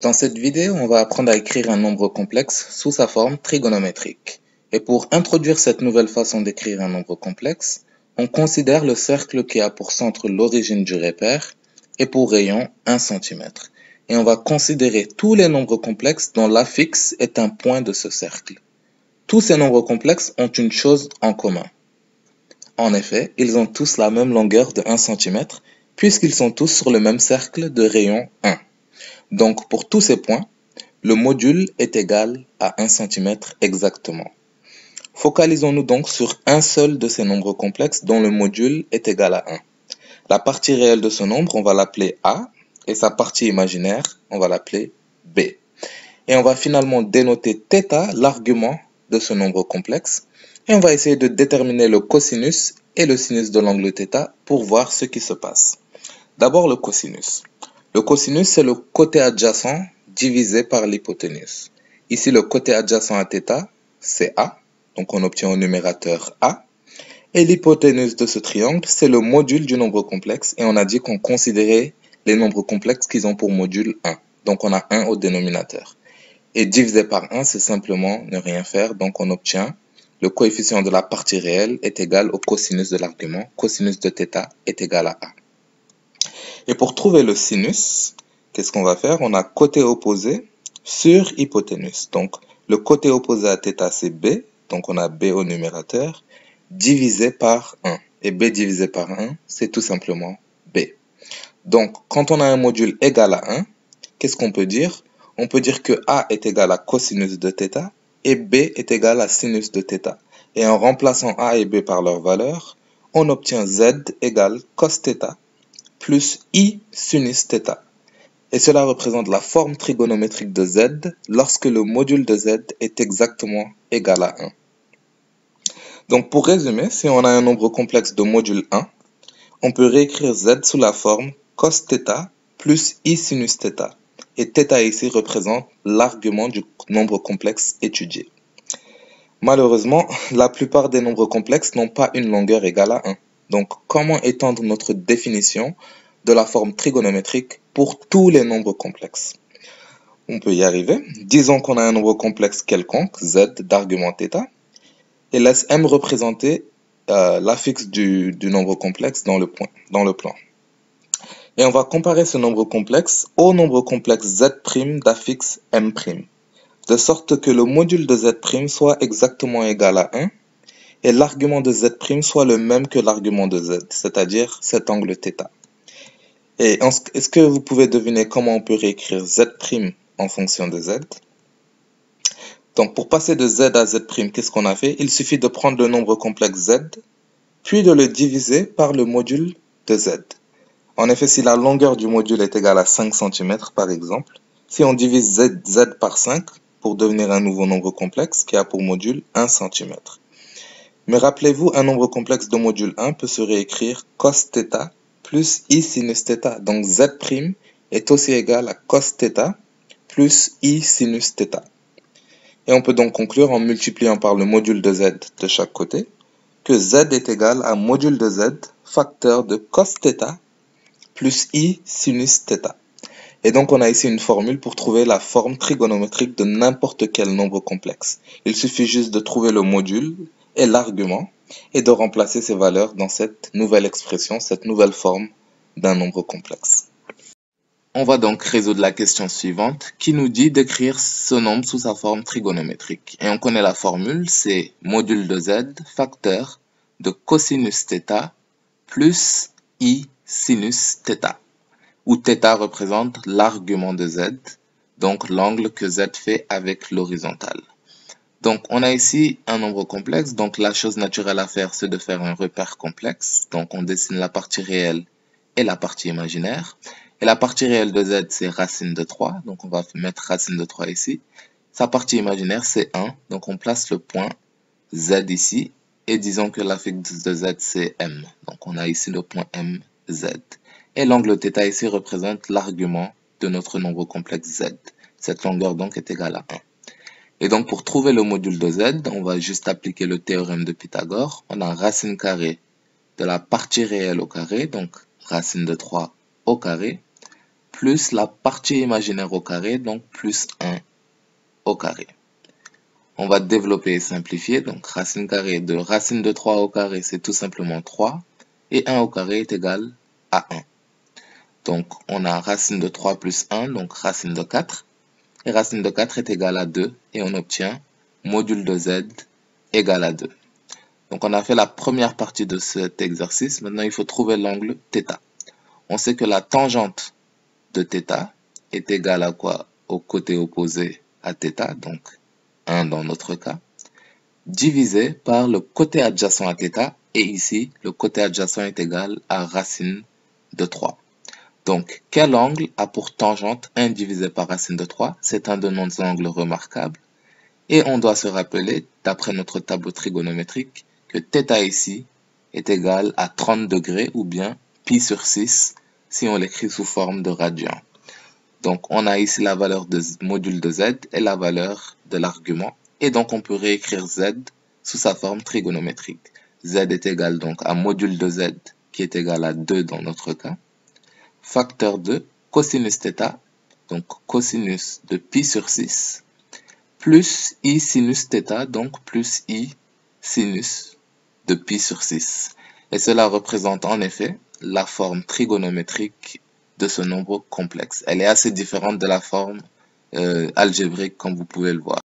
Dans cette vidéo, on va apprendre à écrire un nombre complexe sous sa forme trigonométrique. Et pour introduire cette nouvelle façon d'écrire un nombre complexe, on considère le cercle qui a pour centre l'origine du repère et pour rayon 1 cm. Et on va considérer tous les nombres complexes dont l'affixe est un point de ce cercle. Tous ces nombres complexes ont une chose en commun. En effet, ils ont tous la même longueur de 1 cm puisqu'ils sont tous sur le même cercle de rayon 1. Donc, pour tous ces points, le module est égal à 1 cm exactement. Focalisons-nous donc sur un seul de ces nombres complexes dont le module est égal à 1. La partie réelle de ce nombre, on va l'appeler A, et sa partie imaginaire, on va l'appeler B. Et on va finalement dénoter θ, l'argument de ce nombre complexe, et on va essayer de déterminer le cosinus et le sinus de l'angle θ pour voir ce qui se passe. D'abord le cosinus. Le cosinus, c'est le côté adjacent divisé par l'hypoténuse. Ici, le côté adjacent à θ, c'est A, donc on obtient au numérateur A. Et l'hypoténuse de ce triangle, c'est le module du nombre complexe, et on a dit qu'on considérait les nombres complexes qu'ils ont pour module 1. Donc on a 1 au dénominateur. Et divisé par 1, c'est simplement ne rien faire, donc on obtient le coefficient de la partie réelle est égal au cosinus de l'argument, cosinus de θ est égal à A. Et pour trouver le sinus, qu'est-ce qu'on va faire? On a côté opposé sur hypoténuse. Donc, le côté opposé à θ, c'est B. Donc, on a B au numérateur, divisé par 1. Et B divisé par 1, c'est tout simplement B. Donc, quand on a un module égal à 1, qu'est-ce qu'on peut dire? On peut dire que A est égal à cosinus de θ et B est égal à sinus de θ. Et en remplaçant A et B par leur valeur, on obtient Z égale cos θ plus I sinus θ. Et cela représente la forme trigonométrique de Z lorsque le module de Z est exactement égal à 1. Donc pour résumer, si on a un nombre complexe de module 1, on peut réécrire Z sous la forme cos θ plus I sinus θ. Et θ ici représente l'argument du nombre complexe étudié. Malheureusement, la plupart des nombres complexes n'ont pas une longueur égale à 1. Donc comment étendre notre définition de la forme trigonométrique pour tous les nombres complexes? On peut y arriver. Disons qu'on a un nombre complexe quelconque, Z d'argument θ, et laisse M représenter l'affixe du nombre complexe dans le plan. Et on va comparer ce nombre complexe au nombre complexe Z' d'affixe M', de sorte que le module de Z' soit exactement égal à 1, et l'argument de Z' soit le même que l'argument de Z, c'est-à-dire cet angle θ. Et est-ce que vous pouvez deviner comment on peut réécrire Z' en fonction de Z? Donc pour passer de Z à Z', qu'est-ce qu'on a fait? Il suffit de prendre le nombre complexe Z, puis de le diviser par le module de Z. En effet, si la longueur du module est égale à 5 cm par exemple, si on divise Z par 5 pour devenir un nouveau nombre complexe qui a pour module 1 cm. Mais rappelez-vous, un nombre complexe de module 1 peut se réécrire cos θ plus I sinus θ. Donc Z' est aussi égal à cos θ plus I sinus θ. Et on peut donc conclure en multipliant par le module de Z de chaque côté que Z est égal à module de Z facteur de cos θ plus I sinus θ. Et donc on a ici une formule pour trouver la forme trigonométrique de n'importe quel nombre complexe. Il suffit juste de trouver le module et l'argument et de remplacer ces valeurs dans cette nouvelle expression, cette nouvelle forme d'un nombre complexe. On va donc résoudre la question suivante qui nous dit d'écrire ce nombre sous sa forme trigonométrique. Et on connaît la formule, c'est module de Z facteur de cosinus θ plus I sinus θ, où θ représente l'argument de Z, donc l'angle que Z fait avec l'horizontale. Donc on a ici un nombre complexe, donc la chose naturelle à faire c'est de faire un repère complexe. Donc on dessine la partie réelle et la partie imaginaire. Et la partie réelle de Z c'est racine de 3, donc on va mettre racine de 3 ici. Sa partie imaginaire c'est 1, donc on place le point Z ici. Et disons que l'affixe de Z c'est M, donc on a ici le point M, Z. Et l'angle θ ici représente l'argument de notre nombre complexe Z. Cette longueur donc est égale à 1. Et donc pour trouver le module de Z, on va juste appliquer le théorème de Pythagore. On a racine carrée de la partie réelle au carré, donc racine de 3 au carré, plus la partie imaginaire au carré, donc plus 1 au carré. On va développer et simplifier, donc racine carrée de racine de 3 au carré, c'est tout simplement 3, et 1 au carré est égal à 1. Donc on a racine de 3 plus 1, donc racine de 4, et racine de 4 est égale à 2, et on obtient module de z égale à 2. Donc on a fait la première partie de cet exercice, maintenant il faut trouver l'angle θ. On sait que la tangente de θ est égale à quoi? Au côté opposé à θ, donc 1 dans notre cas, divisé par le côté adjacent à θ, et ici, le côté adjacent est égal à racine de 3. Donc, quel angle a pour tangente 1 divisé par racine de 3? C'est un de nos angles remarquables. Et on doit se rappeler, d'après notre tableau trigonométrique, que θ ici est égal à 30 degrés, ou bien pi sur 6, si on l'écrit sous forme de radian. Donc, on a ici la valeur de module de z et la valeur de l'argument. Et donc, on peut réécrire z sous sa forme trigonométrique. Z est égal donc à module de z, qui est égal à 2 dans notre cas, facteur de cosinus θ, donc cosinus de pi sur 6, plus i sinus θ, donc plus i sinus de pi sur 6. Et cela représente en effet la forme trigonométrique de ce nombre complexe. Elle est assez différente de la forme algébrique, comme vous pouvez le voir.